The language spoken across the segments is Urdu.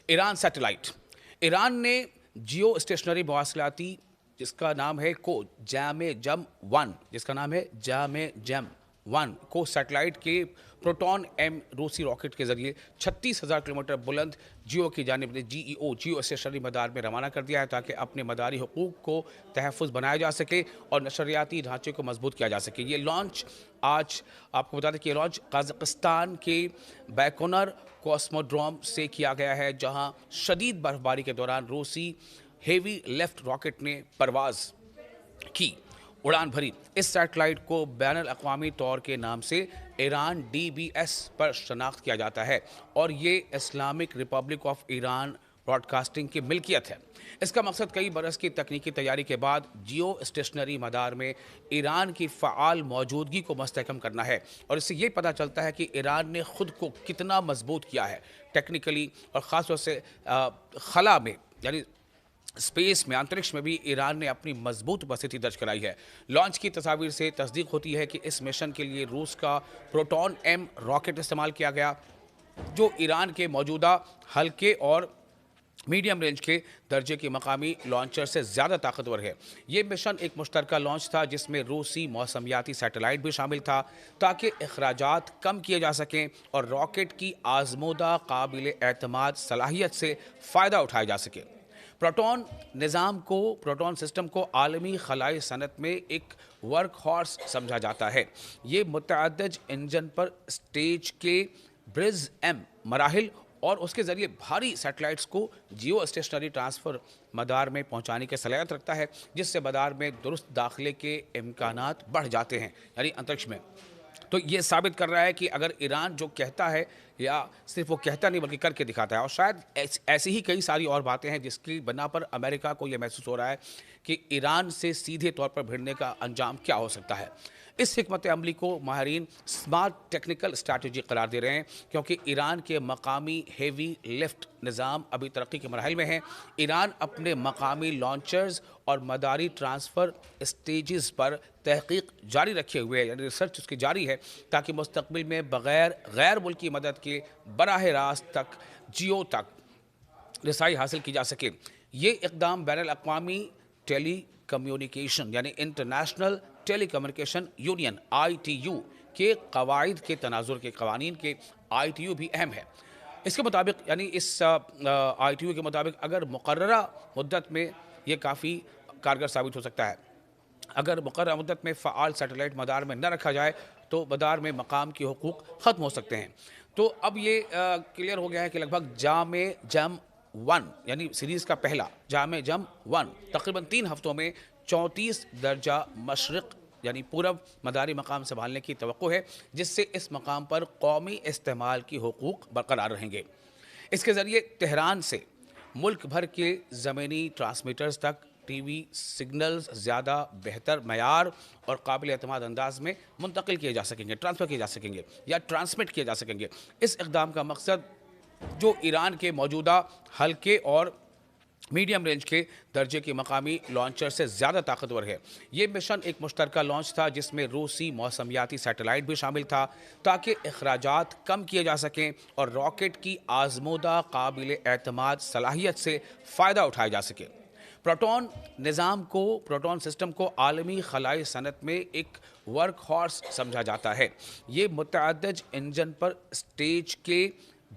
ایران سیٹلائٹ۔ ایران نے جیو اسٹیشنری مواصلاتی جس کا نام ہے جام جم 1 جس کا نام ہے جام جم 1 کو سیٹلائٹ کے پروٹون ایم روسی راکٹ کے ذریعے 36,000 کلومیٹر بلند جیو کی جانب جیو اسٹیشنری مدار میں روانہ کر دیا ہے تاکہ اپنے مداری حقوق کو تحفظ بنایا جا سکے اور نشریاتی ڈھانچے کو مضبوط کیا جا سکے۔ یہ لانچ آج آپ کو بتا دیں کہ یہ لانچ قازقستان کے بیکونر کوسموڈروم سے کیا گیا ہے، جہاں شدید برفباری کے دوران روسی ہیوی لیفٹ راکٹ نے پرواز کی، اڑان بھری۔ اس سیٹلائٹ کو بین الاقوامی طور کے نام سے ایران DBS پر شناخت کیا جاتا ہے اور یہ Islamic Republic of Iran broadcasting کی ملکیت ہے۔ اس کا مقصد کئی برس کی تکنیکی تیاری کے بعد جیو اسٹیشنری مدار میں ایران کی فعال موجودگی کو مستحکم کرنا ہے، اور اس سے یہ پتہ چلتا ہے کہ ایران نے خود کو کتنا مضبوط کیا ہے ٹیکنیکلی، اور خاص طور سے خلا میں یعنی اسپیس میں، انترکش میں بھی ایران نے اپنی مضبوط اپستھی درج کرائی ہے۔ لانچ کی تصاویر سے تصدیق ہوتی ہے کہ اس مشن کے لیے روس کا پروٹون ایم راکٹ استعمال کیا گیا، جو ایران کے موجودہ ہلکے اور میڈیم رینج کے درجے کی مقامی لانچر سے زیادہ طاقتور ہے۔ یہ مشن ایک مشترکہ لانچ تھا جس میں روسی موسمیاتی سیٹلائٹ بھی شامل تھا تاکہ اخراجات کم کیے جا سکیں اور راکٹ کی آزمودہ قابل اعتماد صلاحیت سے فائدہ اٹھایا جا سکے۔ پروٹون سسٹم کو عالمی خلائی صنعت میں ایک ورک ہارس سمجھا جاتا ہے۔ یہ متعدد انجن پر اسٹیج کے برز ایم مراحل اور اس کے ذریعے بھاری سیٹلائٹس کو جیو اسٹیشنری ٹرانسفر مدار میں پہنچانے کی صلاحیت رکھتا ہے، جس سے مدار میں درست داخلے کے امکانات بڑھ جاتے ہیں، یعنی انترکش میں۔ تو یہ ثابت کر رہا ہے کہ اگر ایران جو کہتا ہے، یا صرف وہ کہتا نہیں بلکہ کر کے دکھاتا ہے، اور شاید ایسی ہی کئی ساری اور باتیں ہیں جس کی بنا پر امریکہ کو یہ محسوس ہو رہا ہے کہ ایران سے سیدھے طور پر بھیڑنے کا انجام کیا ہو سکتا ہے۔ اس حکمت عملی کو ماہرین سمارٹ ٹیکنیکل اسٹریٹجی قرار دے رہے ہیں، کیونکہ ایران کے مقامی ہیوی لیفٹ نظام ابھی ترقی کے مراحل میں ہیں۔ ایران اپنے مقامی لانچرز اور مداری ٹرانسفر اسٹیجز پر تحقیق جاری رکھے ہوئے ہے، یعنی ریسرچ اس کی جاری ہے، تاکہ مستقبل میں بغیر غیر ملکی مدد کے براہ راست جیو تک رسائی حاصل کی جا سکے۔ یہ اقدام بین الاقوامی ٹیلی کمیونیکیشن یعنی international telecommunication union ITU کے قواعد کے تناظر کے قوانین کے ITU بھی اہم ہے۔ اس کے مطابق یعنی اس ITU کے مطابق اگر مقررہ مدت میں یہ کافی کارگر ثابت ہو سکتا ہے۔ اگر مقررہ مدت میں فعال سیٹلائٹ مدار میں نہ رکھا جائے تو مدار میں مقام کے حقوق ختم ہو سکتے ہیں۔ تو اب یہ کلیئر ہو گیا ہے کہ لگ بھگ جام جم 1 یعنی سیریز کا پہلا جام جم 1 تقریباً 3 ہفتوں میں 34 درجہ مشرق یعنی پورب مداری مقام سنبھالنے کی توقع ہے، جس سے اس مقام پر قومی استعمال کی حقوق برقرار رہیں گے۔ اس کے ذریعے تہران سے ملک بھر کے زمینی ٹرانسمیٹرز تک ٹی وی سگنلز زیادہ بہتر معیار اور قابل اعتماد انداز میں منتقل کیے جا سکیں گے، ٹرانسفر کیے جا سکیں گے یا ٹرانسمٹ کیے جا سکیں گے۔ اس اقدام کا مقصد جو ایران کے موجودہ ہلکے اور میڈیم رینج کے درجے کی مقامی لانچر سے زیادہ طاقتور ہے۔ یہ مشن ایک مشترکہ لانچ تھا جس میں روسی موسمیاتی سیٹلائٹ بھی شامل تھا تاکہ اخراجات کم کیے جا سکیں اور راکٹ کی آزمودہ قابل اعتماد صلاحیت سے فائدہ اٹھایا جا سکے۔ پروٹون سسٹم کو عالمی خلائی صنعت میں ایک ورک ہارس سمجھا جاتا ہے۔ یہ متعدد انجن پر اسٹیج کے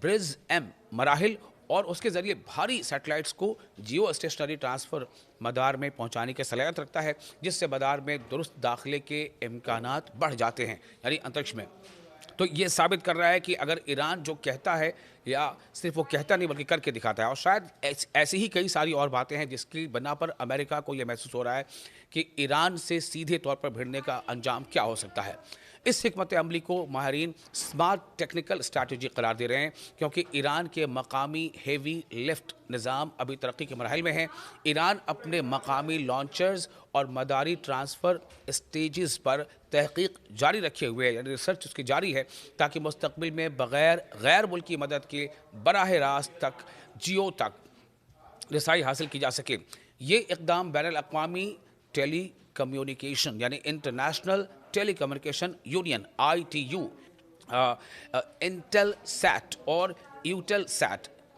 برز ایم مراحل اور اس کے ذریعے بھاری سیٹلائٹس کو جیو اسٹیشنری ٹرانسفر مدار میں پہنچانے کی صلاحیت رکھتا ہے، جس سے مدار میں درست داخلے کے امکانات بڑھ جاتے ہیں، یعنی انترکش میں۔ تو یہ ثابت کر رہا ہے کہ اگر ایران جو کہتا ہے، یا صرف وہ کہتا نہیں بلکہ کر کے دکھاتا ہے، اور شاید ایسی ہی کئی ساری اور باتیں ہیں جس کی بنا پر امریکہ کو یہ محسوس ہو رہا ہے کہ ایران سے سیدھے طور پر بھیڑنے کا انجام کیا ہو سکتا ہے۔ اس حکمت عملی کو ماہرین سمارٹ ٹیکنیکل اسٹریٹجی قرار دے رہے ہیں، کیونکہ ایران کے مقامی ہیوی لیفٹ نظام ابھی ترقی کے مراحل میں ہیں۔ ایران اپنے مقامی لانچرز اور مداری ٹرانسفر اسٹیجز پر تحقیق جاری رکھے ہوئے ہے، یعنی ریسرچ اس کی جاری ہے، تاکہ مستقبل میں بغیر غیر ملکی مدد کے براہ راست جیو تک رسائی حاصل کی جا سکے۔ یہ اقدام بین الاقوامی ٹیلی کمیونیکیشن یعنی international telecommunication union ITU Intelsat اور یوٹل سیٹ